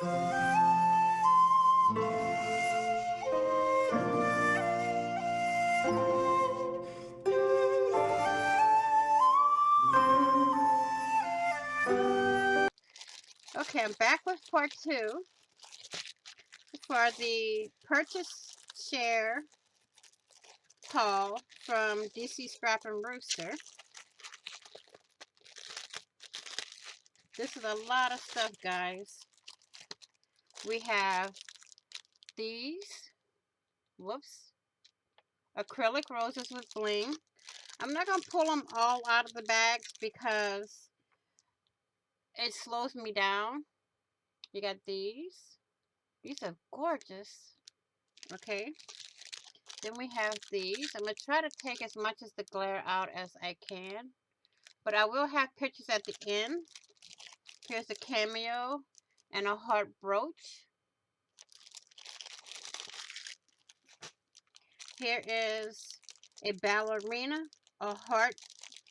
Okay, I'm back with part 2 for the purchase share haul from DC Scrap and Rooster. This is a lot of stuff, guys. We have these, whoops, acrylic roses with bling. I'm not going to pull them all out of the bags because it slows me down. You got these. These are gorgeous. Okay. Then we have these. I'm going to try to take as much of the glare out as I can. But I will have pictures at the end. Here's a cameo and a heart brooch. Here is a ballerina, a heart,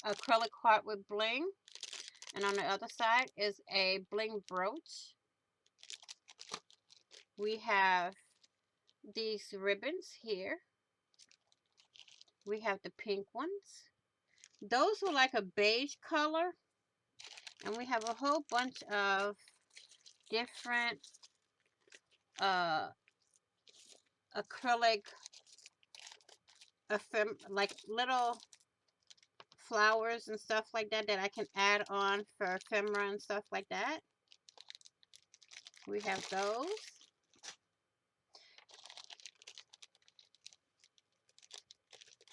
acrylic heart with bling. And on the other side is a bling brooch. We have these ribbons here. We have the pink ones. Those were like a beige color. And we have a whole bunch of different acrylic, like little flowers and stuff like that that I can add on for ephemera and stuff like that. We have those.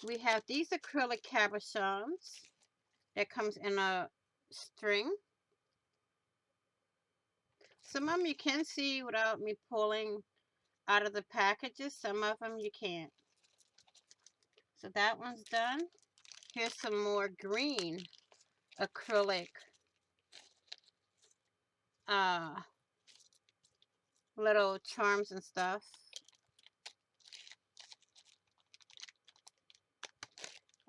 We have these acrylic cabochons that comes in a string. Some of them you can see without me pulling out of the packages. Some of them you can't. So that one's done. Here's some more green acrylic little charms and stuff.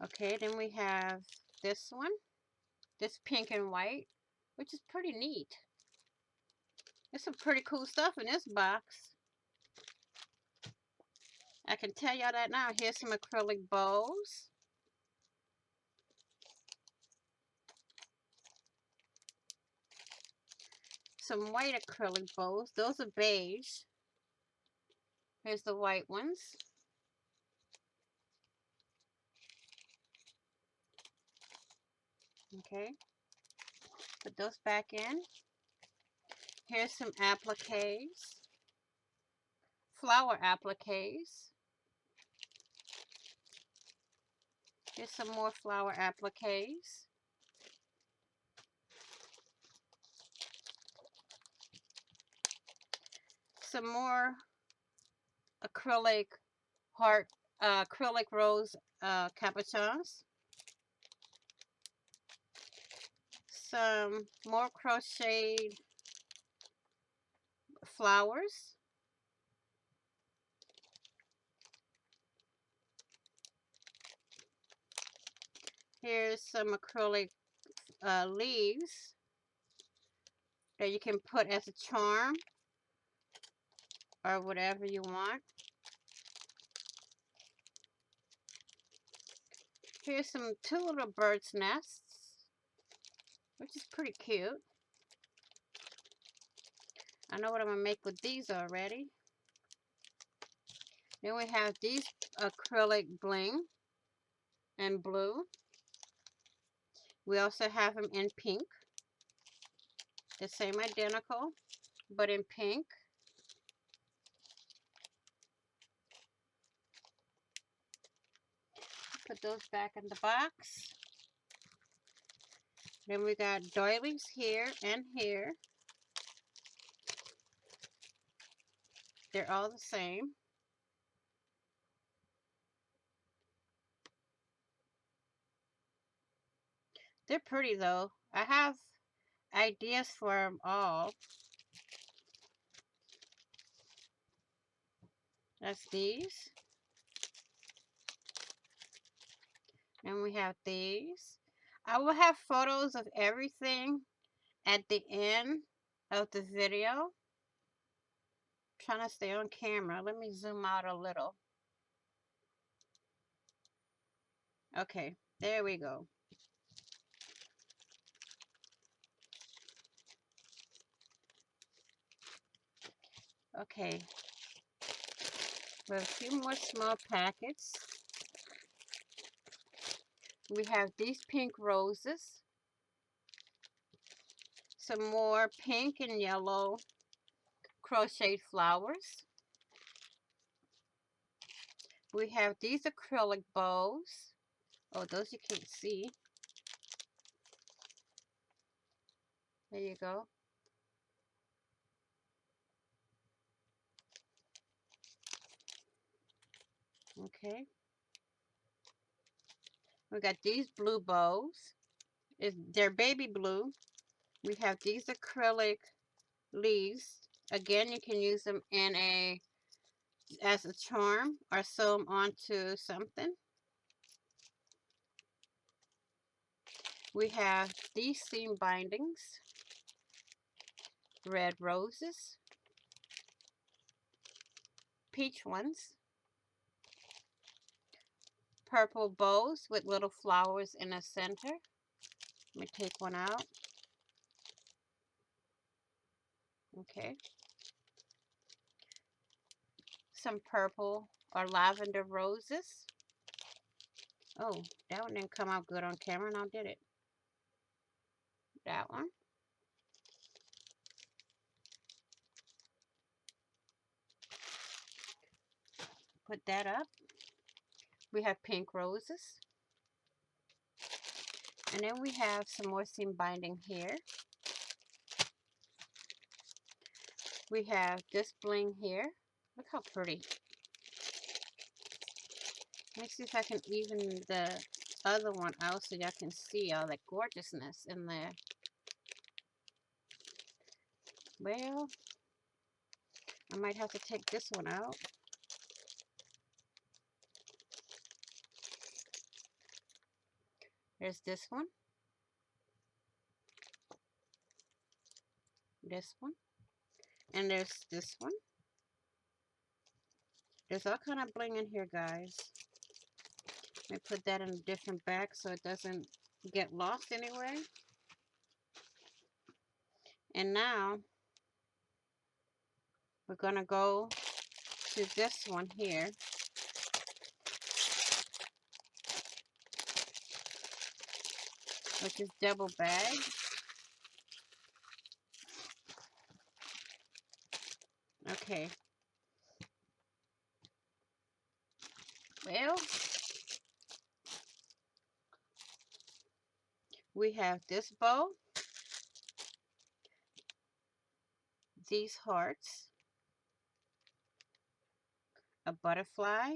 Okay, then we have this one. This pink and white, which is pretty neat. There's some pretty cool stuff in this box. I can tell y'all that now. Here's some acrylic bows. Some white acrylic bows. Those are beige. Here's the white ones. Okay. Put those back in. Here's some appliques. Flower appliques. Here's some more flower appliques. Some more acrylic heart, acrylic rose cabochons. Some more crocheted flowers. Here's some acrylic leaves that you can put as a charm or whatever you want. Here's two little bird's nests, which is pretty cute. I know what I'm going to make with these already. Then we have these acrylic bling and blue. We also have them in pink. The same identical, but in pink. Put those back in the box. Then we got doilies here and here. They're all the same. They're pretty though. I have ideas for them all. That's these. And we have these. I will have photos of everything at the end of the video. Trying to stay on camera. Let me zoom out a little. Okay, there we go. Okay, we have a few more small packets. We have these pink roses, some more pink and yellow crocheted flowers. We have these acrylic bows. Oh, those you can't see. There you go. Okay. We got these blue bows. They're baby blue. We have these acrylic leaves. Again, you can use them as a charm or sew them onto something. We have these seam bindings. Red roses. Peach ones. Purple bows with little flowers in the center. Let me take one out. Okay. Some purple or lavender roses. Oh, that one didn't come out good on camera. Now did it? That one. Put that up. We have pink roses. And then we have some more seam binding here. We have this bling here. Look how pretty. Let me see if I can even the other one out so y'all can see all that gorgeousness in there. Well, I might have to take this one out. There's this one. This one. And there's this one. There's all kind of bling in here, guys. Let me put that in a different bag so it doesn't get lost anywhere. And now we're going to go to this one here. Which is double bag. Okay. Well, we have this bow, these hearts, a butterfly.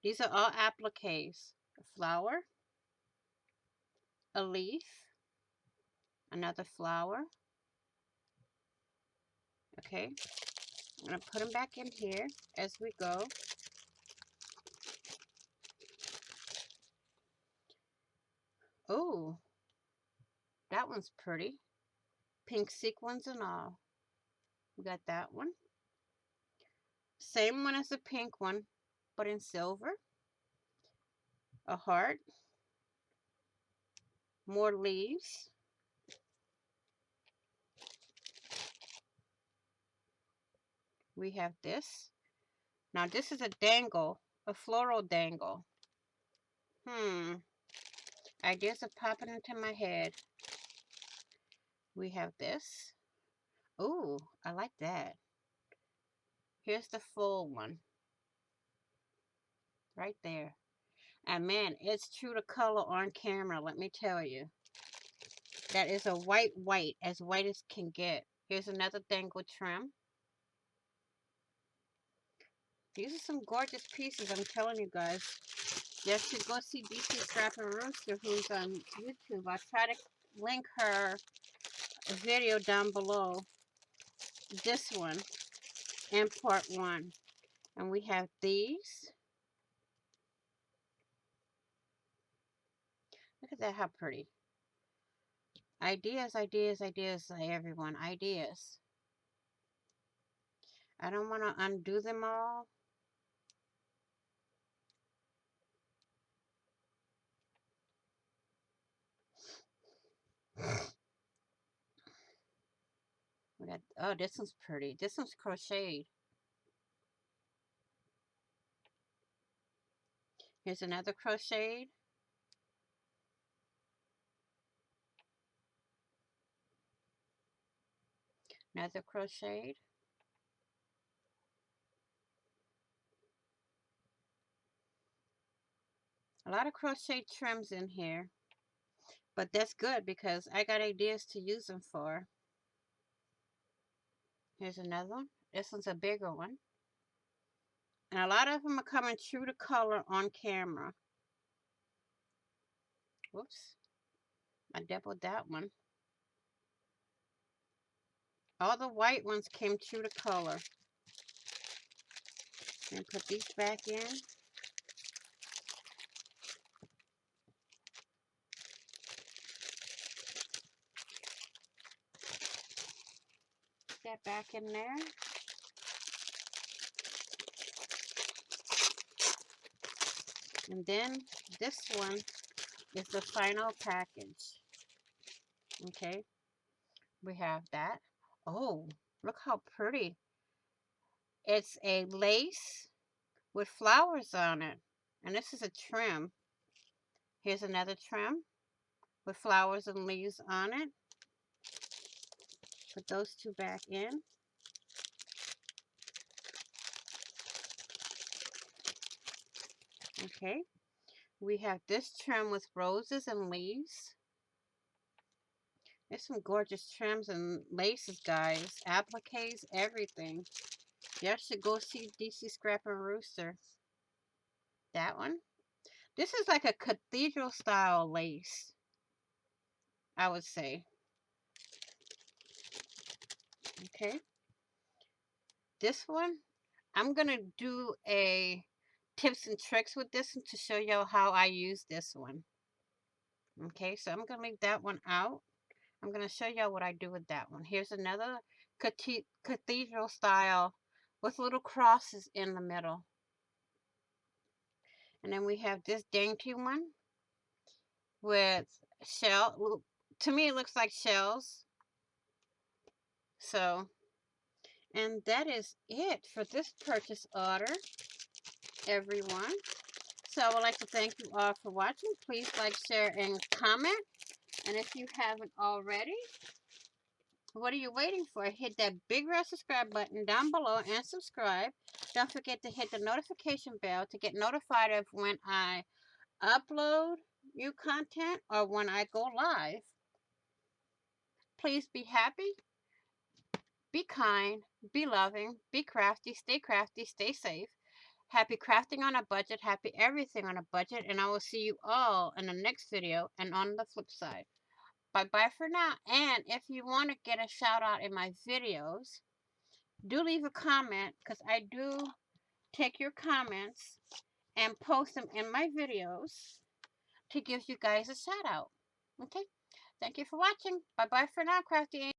These are all appliques. A flower, a leaf, another flower. Okay, I'm going to put them back in here as we go. Oh, that one's pretty. Pink sequins and all. We got that one. Same one as the pink one, but in silver. A heart. More leaves. We have this. Now this is a dangle, a floral dangle. Ideas are popping into my head. We have this. Ooh, I like that. Here's the full one. Right there. And man, it's true to color on camera, let me tell you. That is a white, as white as can get. Here's another dangle trim. These are some gorgeous pieces, I'm telling you guys. You should go see DC Scrapping Rooster, who's on YouTube. I'll try to link her video down below. This one and part 1. And we have these. Look at that, how pretty. Ideas, ideas, ideas, everyone. Ideas. I don't want to undo them all. We got, oh, this one's pretty. This one's crocheted. Here's another crocheted. Another crocheted. A lot of crochet trims in here. But that's good because I got ideas to use them for. Here's another one. This one's a bigger one. And a lot of them are coming true to color on camera. Whoops. I doubled that one. All the white ones came true to color. And put these back in. Put that back in there. And then this one is the final package. Okay. We have that. Oh, look how pretty. It's a lace with flowers on it. And this is a trim. Here's another trim with flowers and leaves on it. Put those two back in. Okay. We have this trim with roses and leaves. There's some gorgeous trims and laces, guys. Appliques, everything. You should go see DC Scrap and Rooster. That one. This is like a cathedral style lace, I would say. Okay. This one, I'm going to do a tips and tricks with this one to show you how I use this one. Okay, so I'm going to leave that one out. I'm going to show you what I do with that one. Here's another cathedral style with little crosses in the middle. And then we have this dainty one with shell. To me, it looks like shells. So, and that is it for this purchase order, everyone. So I would like to thank you all for watching. Please like, share, and comment. And if you haven't already, what are you waiting for? Hit that big red subscribe button down below and subscribe. Don't forget to hit the notification bell to get notified of when I upload new content or when I go live. Please be happy, be kind, be loving, be crafty, stay safe. Happy crafting on a budget, happy everything on a budget, and I will see you all in the next video and on the flip side. Bye-bye for now. And if you want to get a shout out in my videos, do leave a comment because I do take your comments and post them in my videos to give you guys a shout out. Okay? Thank you for watching. Bye-bye for now, Crafty.